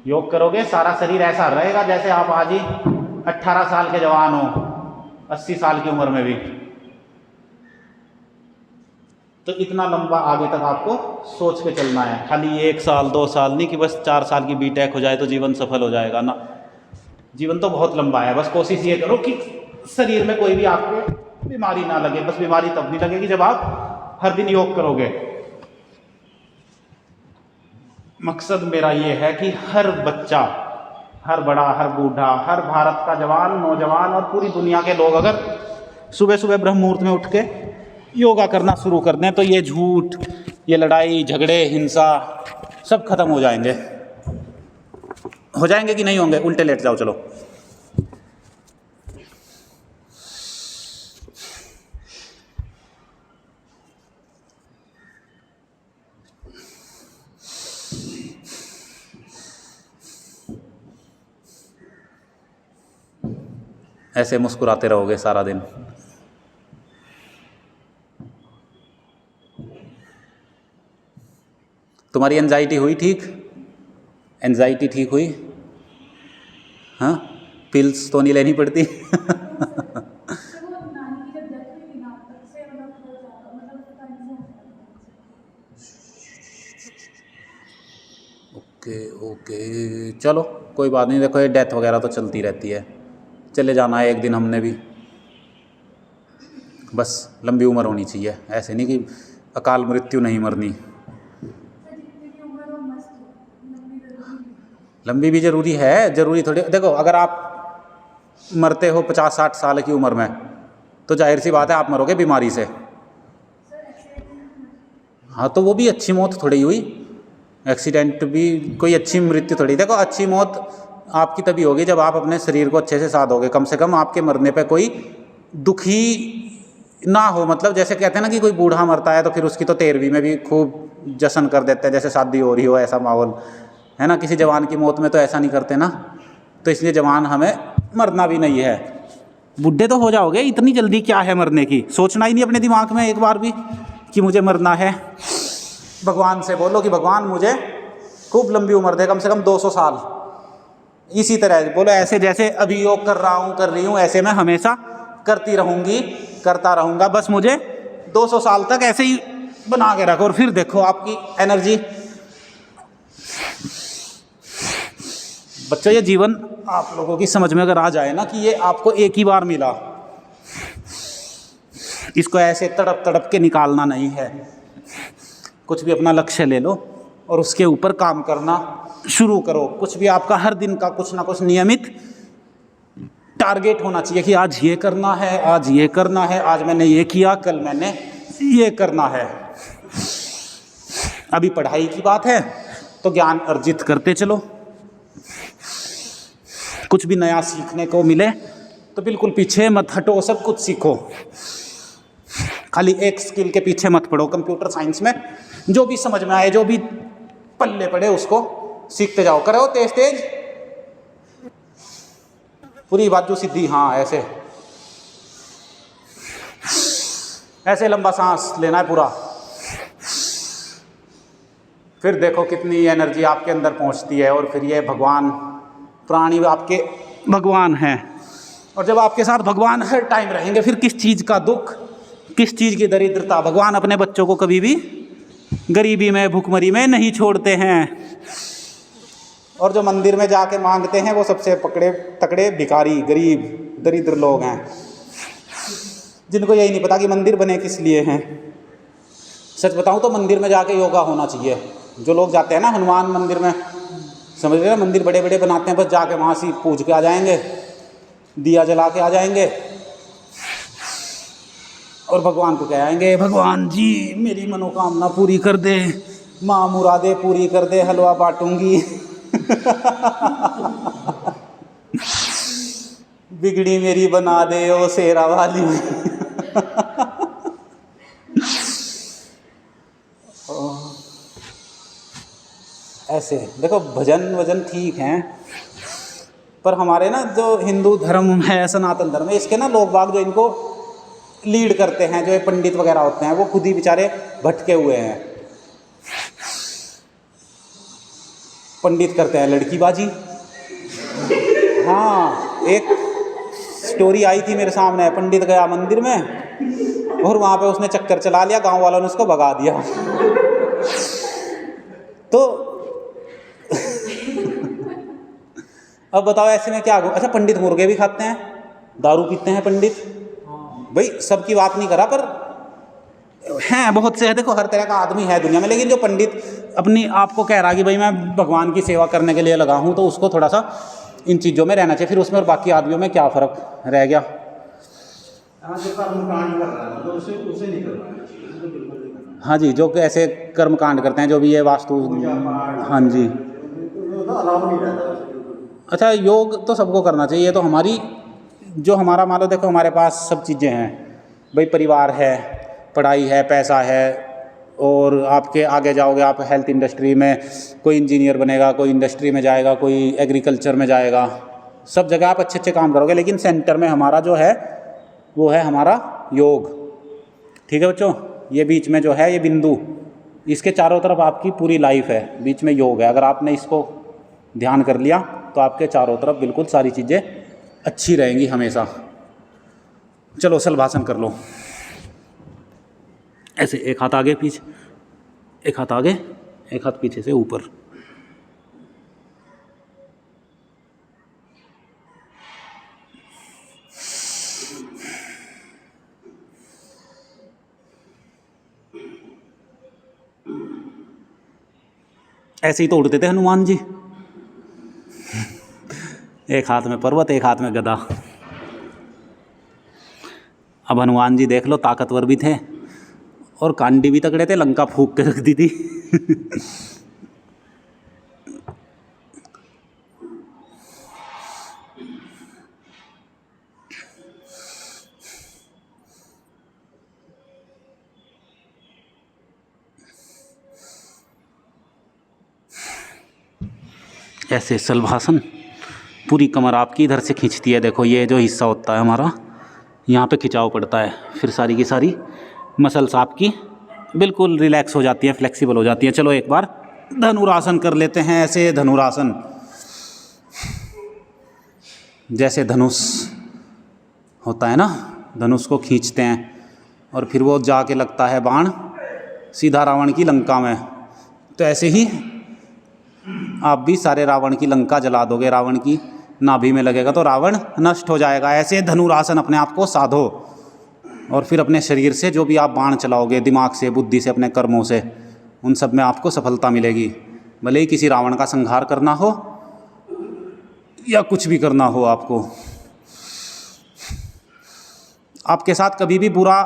योग करोगे सारा शरीर ऐसा रहेगा जैसे आप आज ही 18 साल के जवान हो, 80 साल की उम्र में भी। तो इतना लंबा आगे तक आपको सोच के चलना है, खाली 1 साल 2 साल नहीं कि बस 4 साल की बीटेक हो जाए तो जीवन सफल हो जाएगा ना। जीवन तो बहुत लंबा है। बस कोशिश ये करो कि शरीर में कोई भी आपको बीमारी ना लगे। बस बीमारी तब नहीं लगेगी जब आप हर दिन योग करोगे। मकसद मेरा ये है कि हर बच्चा, हर बड़ा, हर बूढ़ा, हर भारत का जवान, नौजवान और पूरी दुनिया के लोग अगर सुबह सुबह ब्रह्म मुहूर्त में उठ के योगा करना शुरू कर दें तो ये झूठ, ये लड़ाई झगड़े, हिंसा सब खत्म हो जाएंगे। हो जाएंगे कि नहीं होंगे? उल्टे लेट जाओ, चलो। ऐसे मुस्कुराते रहोगे सारा दिन। तुम्हारी एंजाइटी हुई ठीक? एंजाइटी ठीक हुई? हाँ, पिल्स तो नहीं लेनी पड़ती। ओके चलो कोई बात नहीं। देखो ये डेथ वगैरह तो चलती रहती है, चले जाना है एक दिन हमने भी। बस लंबी उम्र होनी चाहिए, ऐसे नहीं कि अकाल मृत्यु नहीं मरनी। लंबी भी ज़रूरी है, ज़रूरी थोड़ी। देखो अगर आप मरते हो 50-60 साल की उम्र में तो जाहिर सी बात है आप मरोगे बीमारी से। हाँ तो वो भी अच्छी मौत थोड़ी हुई, एक्सीडेंट भी कोई अच्छी मृत्यु थोड़ी। देखो अच्छी मौत आपकी तभी होगी जब आप अपने शरीर को अच्छे से साथ दोगे। कम से कम आपके मरने पे कोई दुखी ना हो, मतलब जैसे कहते हैं ना कि कोई बूढ़ा मरता है तो फिर उसकी तो 13वीं में भी खूब जश्न कर देते हैं, जैसे शादी हो रही हो, ऐसा माहौल है ना। किसी जवान की मौत में तो ऐसा नहीं करते ना। तो इसलिए जवान हमें मरना भी नहीं है। बूढ़े तो हो जाओगे, इतनी जल्दी क्या है मरने की, सोचना ही नहीं अपने दिमाग में एक बार भी कि मुझे मरना है। भगवान से बोलो कि भगवान मुझे खूब लंबी उम्र दे, कम से कम 200 साल। इसी तरह बोलो, ऐसे जैसे अभी योग कर रहा हूँ, कर रही हूँ, ऐसे मैं हमेशा करती रहूँगी, करता रहूँगा, बस मुझे 200 साल तक ऐसे ही बना के रखो। और फिर देखो आपकी एनर्जी। बच्चों, ये जीवन आप लोगों की समझ में अगर आ जाए ना कि ये आपको एक ही बार मिला, इसको ऐसे तड़प तड़प के निकालना नहीं है। कुछ भी अपना लक्ष्य ले लो और उसके ऊपर काम करना शुरू करो। कुछ भी आपका हर दिन का कुछ ना कुछ नियमित टारगेट होना चाहिए कि आज ये करना है, आज ये करना है, आज मैंने ये किया, कल मैंने ये करना है। अभी पढ़ाई की बात है तो ज्ञान अर्जित करते चलो। कुछ भी नया सीखने को मिले तो बिल्कुल पीछे मत हटो, सब कुछ सीखो। खाली एक स्किल के पीछे मत पड़ो। कंप्यूटर साइंस में जो भी समझ में आए, जो भी पल्ले पड़े, उसको सीखते जाओ। करो तेज तेज, पूरी बाजू सीधी, हाँ ऐसे ऐसे लंबा सांस लेना है पूरा। फिर देखो कितनी एनर्जी आपके अंदर पहुंचती है। और फिर ये भगवान, प्राणी आपके भगवान हैं। और जब आपके साथ भगवान हर टाइम रहेंगे, फिर किस चीज़ का दुख, किस चीज़ की दरिद्रता। भगवान अपने बच्चों को कभी भी गरीबी में, भूखमरी में नहीं छोड़ते हैं। और जो मंदिर में जाके मांगते हैं वो सबसे पकड़े तकड़े भिखारी, गरीब, दरिद्र लोग हैं, जिनको यही नहीं पता कि मंदिर बने किस लिए हैं। सच बताऊं तो मंदिर में जाके योगा होना चाहिए। जो लोग जाते हैं ना हनुमान मंदिर में, समझ रहे हैं, मंदिर बड़े बड़े बनाते हैं, बस जाके वहाँ से पूज के आ जाएंगे, दिया जला के आ जाएंगे और भगवान को कह आएंगे, भगवान जी मेरी मनोकामना पूरी कर दे, माँ मुरादे पूरी कर दे, हलवा बांटूंगी। बिगड़ी मेरी बना दे ओ शेरा वाली। ऐसे देखो, भजन वजन ठीक हैं, पर हमारे ना जो हिंदू धर्म है, सनातन धर्म है, इसके ना लोग बाग जो इनको लीड करते हैं, जो ये पंडित वगैरह होते हैं, वो खुद ही बेचारे भटके हुए हैं। पंडित करते हैं लड़कीबाजी। हाँ, एक स्टोरी आई थी मेरे सामने। पंडित गया मंदिर में और वहाँ पे उसने चक्कर चला लिया, गांव वालों ने उसको भगा दिया। तो अब बताओ ऐसे में क्या। अच्छा, पंडित मुर्गे भी खाते हैं, दारू पीते हैं पंडित। भाई सबकी बात नहीं करा, पर हैं बहुत से है। देखो हर तरह का आदमी है दुनिया में, लेकिन जो पंडित अपनी आप को कह रहा कि भाई मैं भगवान की सेवा करने के लिए लगा हूँ, तो उसको थोड़ा सा इन चीज़ों में रहना चाहिए। फिर उसमें और बाकी आदमियों में क्या फ़र्क रह गया। हाँ जी, जो ऐसे कर्म कांड करते हैं, जो भी ये वास्तु, हाँ जी। अच्छा, योग तो सबको करना चाहिए। ये तो हमारी, जो हमारा मान लो, देखो हमारे पास सब चीज़ें हैं भाई, परिवार है, पढ़ाई है, पैसा है, और आपके आगे जाओगे आप हेल्थ इंडस्ट्री में, कोई इंजीनियर बनेगा, कोई इंडस्ट्री में जाएगा, कोई एग्रीकल्चर में जाएगा, सब जगह आप अच्छे अच्छे काम करोगे। लेकिन सेंटर में हमारा जो है वो है हमारा योग। ठीक है बच्चों, ये बीच में जो है ये बिंदु, इसके चारों तरफ आपकी पूरी लाइफ है, बीच में योग है। अगर आपने इसको ध्यान कर लिया तो आपके चारों तरफ बिल्कुल सारी चीज़ें अच्छी रहेंगी हमेशा। चलो सलभासन कर लो। ऐसे एक हाथ आगे पीछे, एक हाथ आगे, एक हाथ पीछे से ऊपर। ऐसे ही तो उड़ते थे हनुमान जी, एक हाथ में पर्वत, एक हाथ में गदा। अब हनुमान जी देख लो, ताकतवर भी थे और कांडी भी तगड़े थे, लंका फूंक के रख दी थी। ऐसे शलभासन, पूरी कमर आपकी इधर से खींचती है। देखो ये जो हिस्सा होता है हमारा, यहाँ पे खिंचाव पड़ता है, फिर सारी की सारी मसल्स आपकी बिल्कुल रिलैक्स हो जाती हैं, फ्लेक्सिबल हो जाती हैं। चलो एक बार धनुरासन कर लेते हैं। ऐसे धनुरासन, जैसे धनुष होता है ना, धनुष को खींचते हैं और फिर वो जाके लगता है बाण सीधा रावण की लंका में। तो ऐसे ही आप भी सारे रावण की लंका जला दोगे, रावण की नाभि में लगेगा तो रावण नष्ट हो जाएगा। ऐसे धनुरासन अपने आप को साधो और फिर अपने शरीर से जो भी आप बाण चलाओगे, दिमाग से, बुद्धि से, अपने कर्मों से, उन सब में आपको सफलता मिलेगी। भले ही किसी रावण का संहार करना हो या कुछ भी करना हो, आपके साथ कभी भी बुरा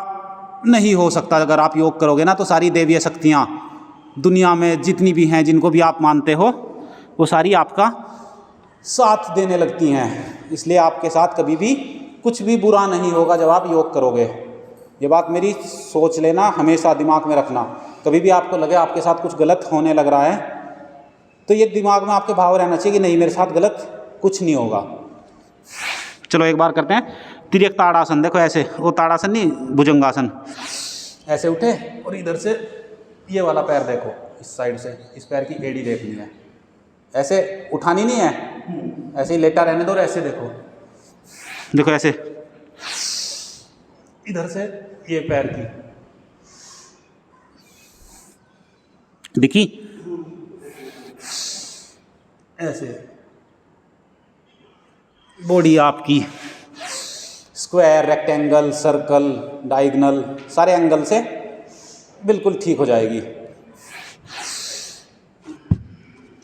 नहीं हो सकता। अगर आप योग करोगे ना तो सारी देवीय शक्तियाँ दुनिया में जितनी भी हैं, जिनको भी आप मानते हो, वो सारी आपका साथ देने लगती हैं। इसलिए आपके साथ कभी भी कुछ भी बुरा नहीं होगा जब आप योग करोगे। ये बात मेरी सोच लेना, हमेशा दिमाग में रखना। कभी भी आपको लगे आपके साथ कुछ गलत होने लग रहा है तो ये दिमाग में आपके भाव रहना चाहिए कि नहीं, मेरे साथ गलत कुछ नहीं होगा। चलो एक बार करते हैं तिर्यक ताड़ासन। देखो ऐसे, वो ताड़ासन नहीं, भुजंगासन। ऐसे उठे और इधर से ये वाला पैर देखो, इस साइड से इस पैर की एड़ी देखनी है। ऐसे उठानी नहीं है, ऐसे ही लेटा रहने दो और ऐसे देखो, देखो ऐसे इधर से ये पैर की दिखी, ऐसे बॉडी आपकी स्क्वायर, रेक्टेंगल, सर्कल, डायगोनल, सारे एंगल से बिल्कुल ठीक हो जाएगी।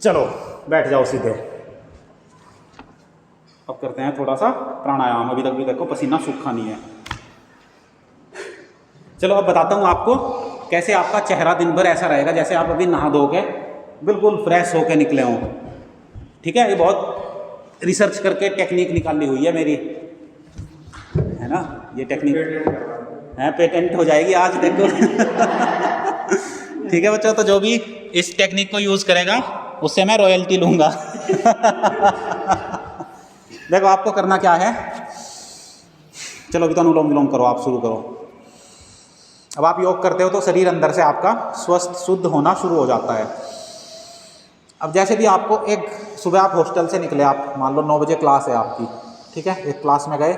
चलो बैठ जाओ सीधे। अब करते हैं थोड़ा सा प्राणायाम। अभी तक भी देखो पसीना सूखा नहीं है। चलो अब बताता हूँ आपको कैसे आपका चेहरा दिन भर ऐसा रहेगा जैसे आप अभी नहा धो के बिल्कुल फ्रेश होके निकले हों। ठीक है, ये बहुत रिसर्च करके टेक्निक निकाली हुई है मेरी, है ना। ये टेक्निक है, पेटेंट हो जाएगी आज, देखो। ठीक है बच्चों, तो जो भी इस टेक्निक को यूज़ करेगा उससे मैं रॉयल्टी लूँगा। देखो आपको करना क्या है, चलो अभी तो अनुलोम विलोम करो, आप शुरू करो। अब आप योग करते हो तो शरीर अंदर से आपका स्वस्थ शुद्ध होना शुरू हो जाता है। अब जैसे भी आपको एक सुबह आप हॉस्टल से निकले, आप मान लो 9 बजे क्लास है आपकी, ठीक है, एक क्लास में गए,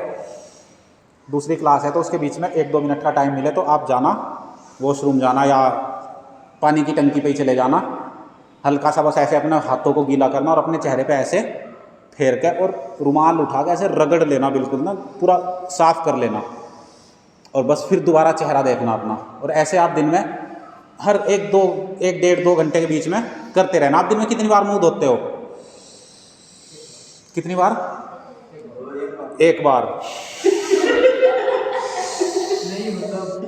दूसरी क्लास है तो उसके बीच में 1-2 मिनट का टाइम मिले तो आप जाना, वॉशरूम जाना या पानी की टंकी पे ही चले जाना। हल्का सा बस ऐसे अपने हाथों को गीला करना और अपने चेहरे पे ऐसे फेर के और रुमाल उठा के ऐसे रगड़ लेना, बिल्कुल ना पूरा साफ कर लेना, और बस फिर दोबारा चेहरा देखना अपना। और ऐसे आप दिन में हर 1-1.5-2 घंटे के बीच में करते रहना। आप दिन में कितनी बार मुंह धोते हो? कितनी बार? एक बार।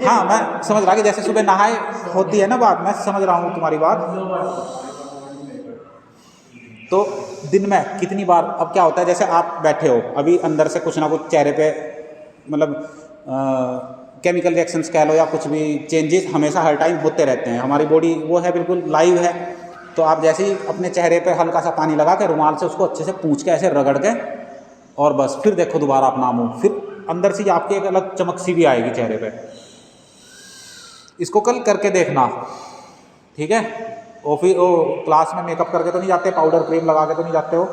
हाँ मैं समझ रहा कि जैसे सुबह नहाए होती है ना बात, मैं समझ रहा हूँ तुम्हारी बात। तो दिन में कितनी बार? अब क्या होता है, जैसे आप बैठे हो अभी, अंदर से कुछ ना कुछ चेहरे पे मतलब केमिकल रिएक्शंस कह लो या कुछ भी चेंजेस हमेशा हर टाइम होते रहते हैं। हमारी बॉडी वो है बिल्कुल लाइव है। तो आप जैसे ही अपने चेहरे पे हल्का सा पानी लगा के रुमाल से उसको अच्छे से पूंछ के ऐसे रगड़ के और बस फिर देखो दोबारा अपना मुँह, फिर अंदर से आपकी एक अलग चमक सी भी आएगी चेहरे पे। इसको कल करके देखना, ठीक है। और फिर वो क्लास में मेकअप करके तो नहीं जाते, पाउडर क्रीम लगा के तो नहीं जाते हो?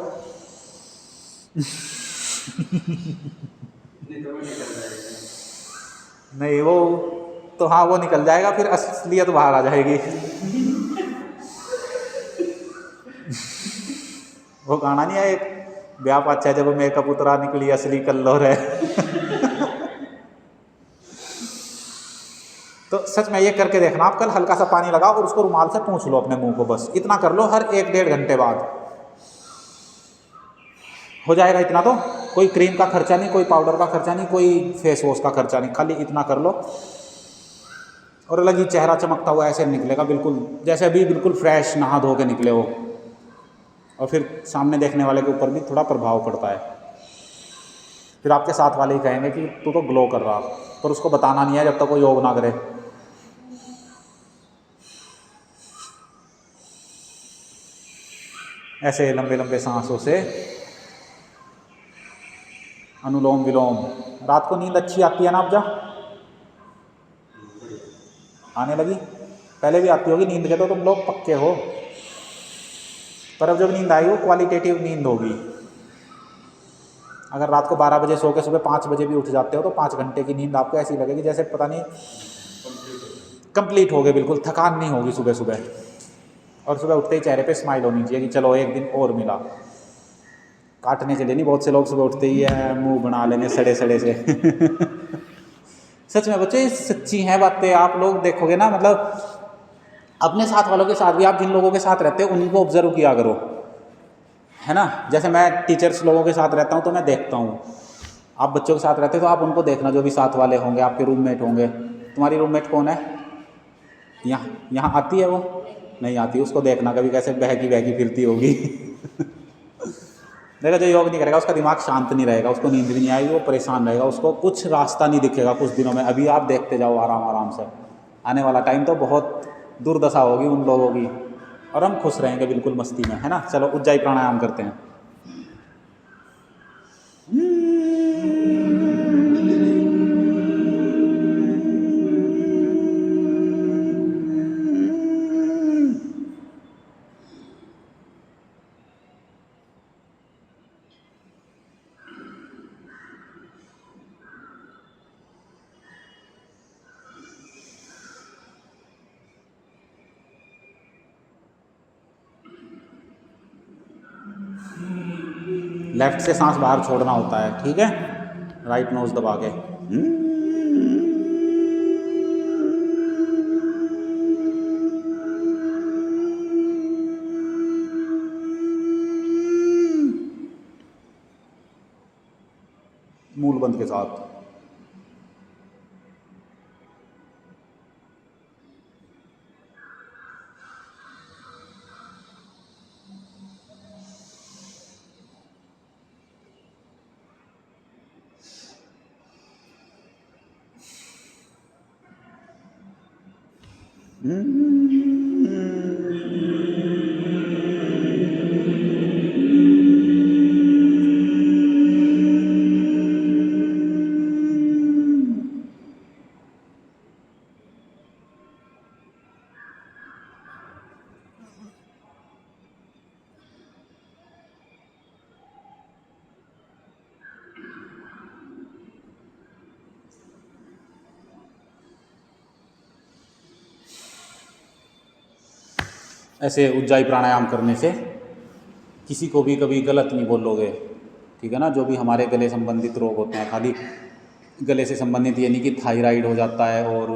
नहीं वो तो हाँ वो निकल जाएगा, फिर असलियत बाहर आ जाएगी। वो गाना नहीं है एक, ब्याह पाछा जब मेकअप उतरा निकली असली कल्लोर है। तो सच में ये करके देखना आप कल, हल्का सा पानी लगाओ और उसको रुमाल से पूंछ लो अपने मुंह को, बस इतना कर लो हर 1-1.5 घंटे बाद। हो जाएगा इतना तो, कोई क्रीम का खर्चा नहीं, कोई पाउडर का खर्चा नहीं, कोई फेस वॉश का खर्चा नहीं, खाली इतना कर लो और अलग ही चेहरा चमकता हुआ ऐसे निकलेगा, बिल्कुल जैसे अभी बिल्कुल फ्रेश नहा धो के निकले हो। और फिर सामने देखने वाले के ऊपर भी थोड़ा प्रभाव पड़ता है। फिर आपके साथ वाले ही कहेंगे कि तू तो ग्लो कर रहा, पर उसको बताना नहीं है जब तक वो योग ना करे। ऐसे लंबे लंबे सांसों से अनुलोम विलोम। रात को नींद अच्छी आती है ना अफजा? आने लगी? पहले भी आती होगी नींद के तो तुम लोग पक्के हो, पर अब जब नींद आई वो क्वालिटेटिव नींद होगी। अगर रात को 12 बजे सो के सुबह 5 बजे भी उठ जाते हो तो 5 घंटे की नींद आपको ऐसी लगेगी जैसे पता नहीं कंप्लीट हो गए, बिल्कुल थकान नहीं होगी सुबह सुबह। और सुबह उठते ही चेहरे पे स्माइल होनी चाहिए कि चलो एक दिन और मिला। काटने के लिए नहीं, बहुत से लोग सुबह उठते ही है मुंह बना लेंगे सड़े सड़े से सच में बच्चे ये सच्ची हैं बातें। आप लोग देखोगे ना, मतलब अपने साथ वालों के साथ भी आप जिन लोगों के साथ रहते हो उनको ऑब्जर्व किया करो, है ना। जैसे मैं टीचर्स लोगों के साथ रहता हूँ तो मैं देखता हूँ, आप बच्चों के साथ रहते हो तो आप उनको देखना, जो भी साथ वाले होंगे, आपके रूममेट होंगे। तुम्हारी रूममेट कौन है? यहाँ आती है वो? नहीं आती, उसको देखना कभी कैसे बहकी बहकी फिरती होगी देखो जो योग नहीं करेगा उसका दिमाग शांत नहीं रहेगा, उसको नींद भी नहीं आएगी, वो परेशान रहेगा, उसको कुछ रास्ता नहीं दिखेगा कुछ दिनों में। अभी आप देखते जाओ आराम आराम से, आने वाला टाइम तो बहुत दुर्दशा होगी उन लोगों की, और हम खुश रहेंगे बिल्कुल मस्ती में, है ना। चलो उज्जाई प्राणायाम करते हैं। लेफ्ट से सांस बाहर छोड़ना होता है, ठीक है, राइट नोज दबा के। मूल बंद के साथ। ऐसे उज्जाई प्राणायाम करने से किसी को भी कभी गलत नहीं बोलोगे, ठीक है ना। जो भी हमारे गले संबंधित रोग होते हैं, खाली गले से संबंधित ये नहीं कि थायराइड हो जाता है और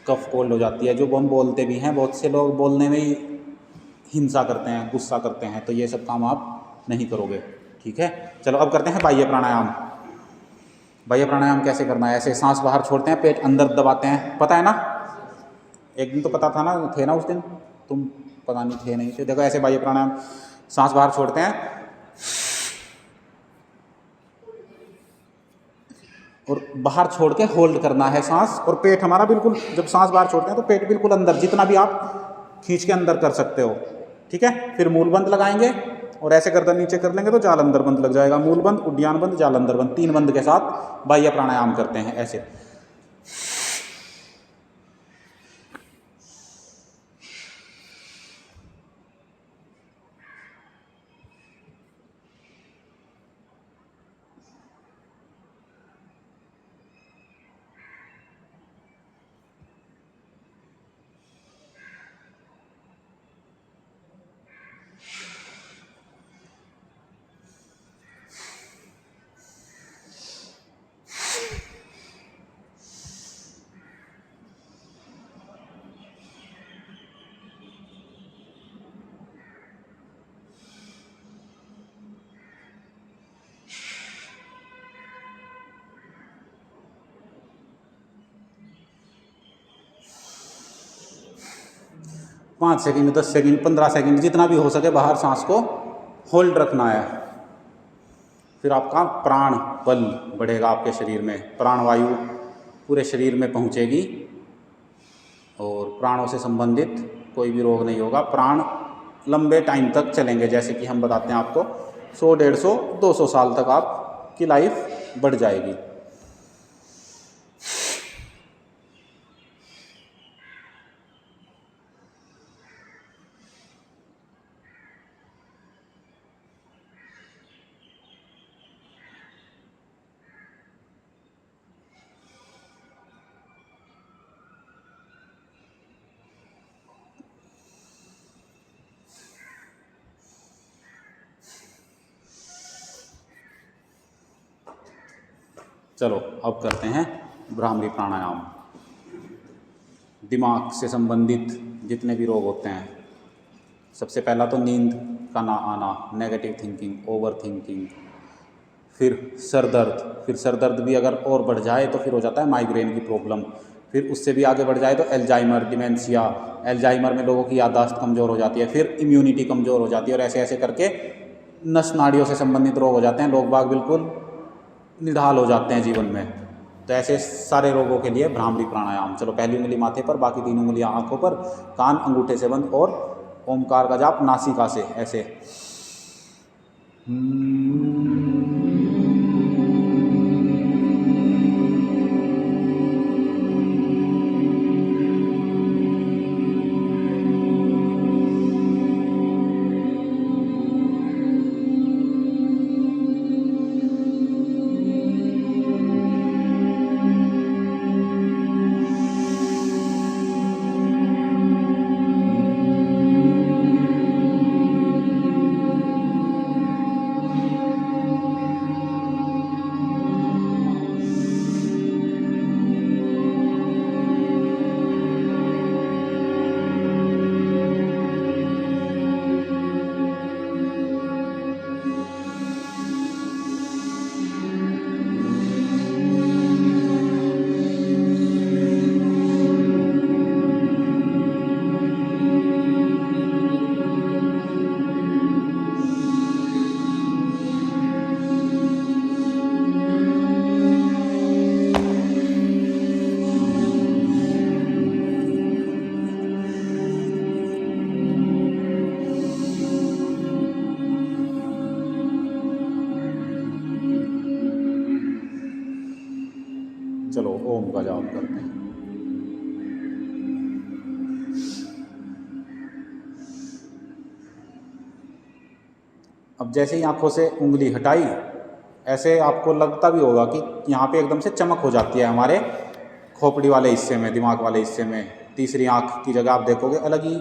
कफ कोल्ड हो जाती है, जो हम बोलते भी हैं, बहुत से लोग बोलने में ही हिंसा करते हैं, गुस्सा करते हैं, तो ये सब काम आप नहीं करोगे, ठीक है। चलो अब करते हैं बाह्य प्राणायाम। बाह्य प्राणायाम कैसे करना है? ऐसे सांस बाहर छोड़ते हैं, पेट अंदर दबाते हैं, पता है ना? एक दिन तो पता था ना, थे ना उस दिन तुम? पता नहीं थे नहीं थे। देखो ऐसे बाह्य प्राणायाम, सांस बाहर छोड़ते हैं और बाहर छोड़ के होल्ड करना है सांस, और पेट हमारा बिल्कुल, जब सांस बाहर छोड़ते हैं तो पेट बिल्कुल अंदर, जितना भी आप खींच के अंदर कर सकते हो, ठीक है। फिर मूल बंद लगाएंगे और ऐसे गर्दन नीचे कर लेंगे तो जाल अंदर बंद लग जाएगा। मूल बंद, उड्डयन बंद, जाल अंदर बंद, 3 बंद के साथ बाह्य प्राणायाम करते हैं ऐसे। 5 सेकंड, 10 सेकंड, 15 सेकंड, जितना भी हो सके बाहर सांस को होल्ड रखना है। फिर आपका प्राण बल बढ़ेगा आपके शरीर में, प्राणवायु पूरे शरीर में पहुंचेगी और प्राणों से संबंधित कोई भी रोग नहीं होगा। प्राण लंबे टाइम तक चलेंगे। जैसे कि हम बताते हैं आपको 100, 150, 200 साल तक आपकी लाइफ बढ़ जाएगी। चलो अब करते हैं भ्रामरी प्राणायाम। दिमाग से संबंधित जितने भी रोग होते हैं, सबसे पहला तो नींद का ना आना, नेगेटिव थिंकिंग, ओवर थिंकिंग, फिर सर दर्द, फिर सर दर्द भी अगर और बढ़ जाए तो फिर हो जाता है माइग्रेन की प्रॉब्लम, फिर उससे भी आगे बढ़ जाए तो एल्जाइमर, डिमेंशिया, एल्जाइमर में लोगों की याददाश्त कमज़ोर हो जाती है, फिर इम्यूनिटी कमज़ोर हो जाती है, और ऐसे ऐसे करके नस नाड़ियों से संबंधित रोग हो जाते हैं। लोग बाग बिल्कुल निढाल हो जाते हैं जीवन में। तो ऐसे सारे रोगों के लिए भ्रामरी प्राणायाम। चलो, पहली उंगली माथे पर, बाकी 3 उंगलियां आंखों पर, कान अंगूठे से बंद, और ओमकार का जाप नासिका से ऐसे। चलो ओम का जाप करते हैं। अब जैसे ही आंखों से उंगली हटाई, ऐसे आपको लगता भी होगा कि यहाँ पे एकदम से चमक हो जाती है हमारे खोपड़ी वाले हिस्से में, दिमाग वाले हिस्से में। तीसरी आंख की जगह आप देखोगे अलग ही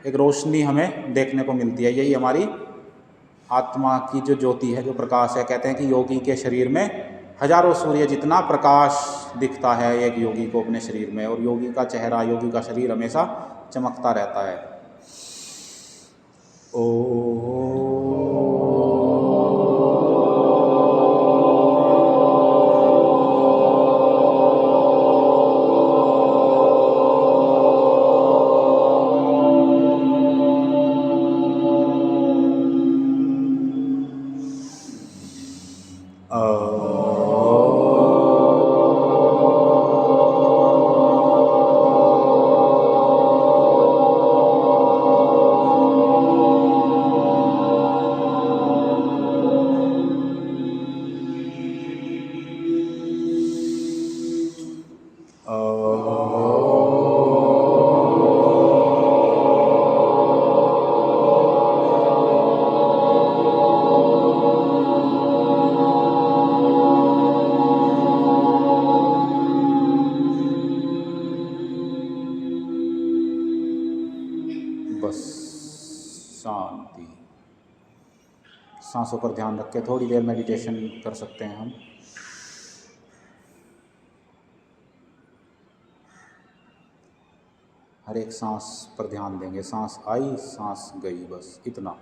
एक रोशनी हमें देखने को मिलती है। यही हमारी आत्मा की जो ज्योति है, जो प्रकाश है। कहते हैं कि योगी के शरीर में हजारों सूर्य जितना प्रकाश दिखता है एक योगी को अपने शरीर में, और योगी का चेहरा, योगी का शरीर हमेशा चमकता रहता है। ओ बस शांति। सांसों पर ध्यान रख के थोड़ी देर मेडिटेशन कर सकते हैं हम। हर एक सांस पर ध्यान देंगे। सांस आई, सांस गई, बस इतना।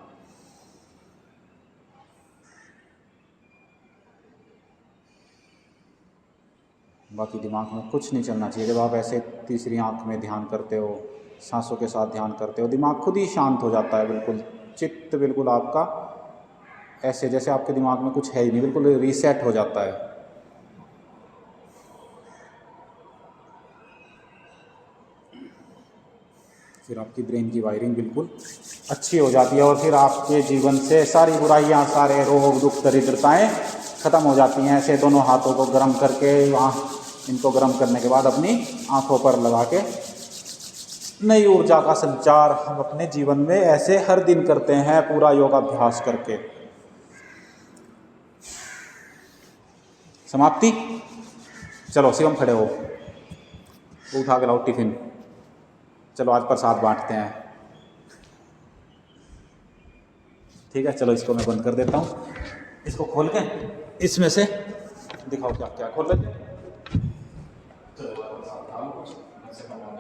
बाकी दिमाग में कुछ नहीं चलना चाहिए। जब आप ऐसे तीसरी आंख में ध्यान करते हो, सांसों के साथ ध्यान करते हो, दिमाग खुद ही शांत हो जाता है। बिल्कुल चित्त बिल्कुल आपका ऐसे जैसे आपके दिमाग में कुछ है ही नहीं, बिल्कुल रीसेट हो जाता है। फिर आपकी ब्रेन की वायरिंग बिल्कुल अच्छी हो जाती है और फिर आपके जीवन से सारी बुराइयां, सारे रोग दुख दरिद्रताएं ख़त्म हो जाती हैं। ऐसे दोनों हाथों को गर्म करके वहाँ इनको गर्म करने के बाद अपनी आँखों पर लगा के नई ऊर्जा का संचार हम अपने जीवन में ऐसे हर दिन करते हैं पूरा योगाभ्यास करके। समाप्ति। चलो शिवम खड़े हो, उठा के लाओ टिफिन। चलो आज प्रसाद बांटते हैं। ठीक है, चलो इसको मैं बंद कर देता हूँ। इसको खोल के इसमें से दिखाओ क्या क्या खोल लेते हैं।